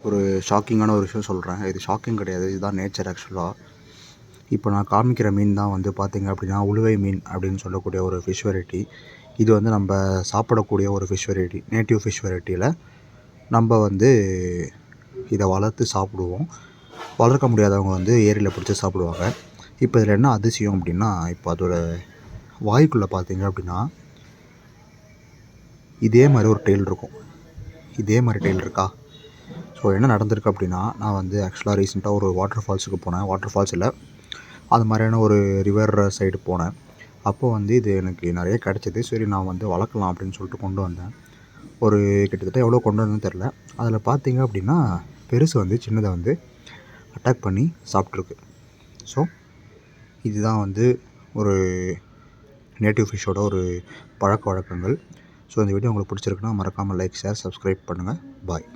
ஒரு ஷாக்கிங்கான ஒரு விஷயம் சொல்கிறேன். இது ஷாக்கிங் கிடையாது, இதுதான் நேச்சர் ஆக்சுவலாக. இப்போ நான் காமிக்கிற மீன் தான் வந்து பார்த்திங்க அப்படின்னா உளுவை மீன் அப்படின்னு சொல்லக்கூடிய ஒரு ஃபிஷ் வெரைட்டி. இது வந்து நம்ம சாப்பிடக்கூடிய ஒரு ஃபிஷ் வெரைட்டி. நேட்டிவ் ஃபிஷ் வெரைட்டியில் நம்ம வந்து இதை வளர்த்து சாப்பிடுவோம். வளர்க்க முடியாதவங்க வந்து ஏரியில் பிடிச்சி சாப்பிடுவாங்க. இப்போ இதில் என்ன அதிசயம் அப்படின்னா, இப்போ அதோட வாய்க்குள்ளே பார்த்திங்க அப்படின்னா இதே மாதிரி ஒரு டெயில் இருக்கும். இதே மாதிரி டெயில் இருக்கா? ஸோ என்ன நடந்திருக்கு அப்படின்னா, நான் வந்து ஆக்சுவலாக ரீசெண்டாக ஒரு வாட்டர் ஃபால்ஸுக்கு போனேன். வாட்டர் ஃபால்ஸ் இல்லை, அது மாதிரியான ஒரு ரிவர் சைடு போனேன். அப்போது வந்து இது எனக்கு நிறைய கிடச்சிது. சரி நான் வந்து வளர்க்கலாம் அப்படின்னு சொல்லிட்டு கொண்டு வந்தேன். ஒரு கிட்டத்தட்ட எவ்வளோ கொண்டு வந்தேன்னு தெரில. அதில் பார்த்தீங்க அப்படின்னா பெருசு வந்து சின்னதை வந்து அட்டாக் பண்ணி சாப்பிட்ருக்கு. ஸோ இதுதான் வந்து ஒரு நேட்டிவ் ஃபிஷ்ஷோட ஒரு பழக்க வழக்கங்கள். ஸோ இந்த வீடியோ உங்களுக்கு பிடிச்சிருக்குன்னா மறக்காமல் லைக், ஷேர், சப்ஸ்கிரைப் பண்ணுங்கள். பாய்.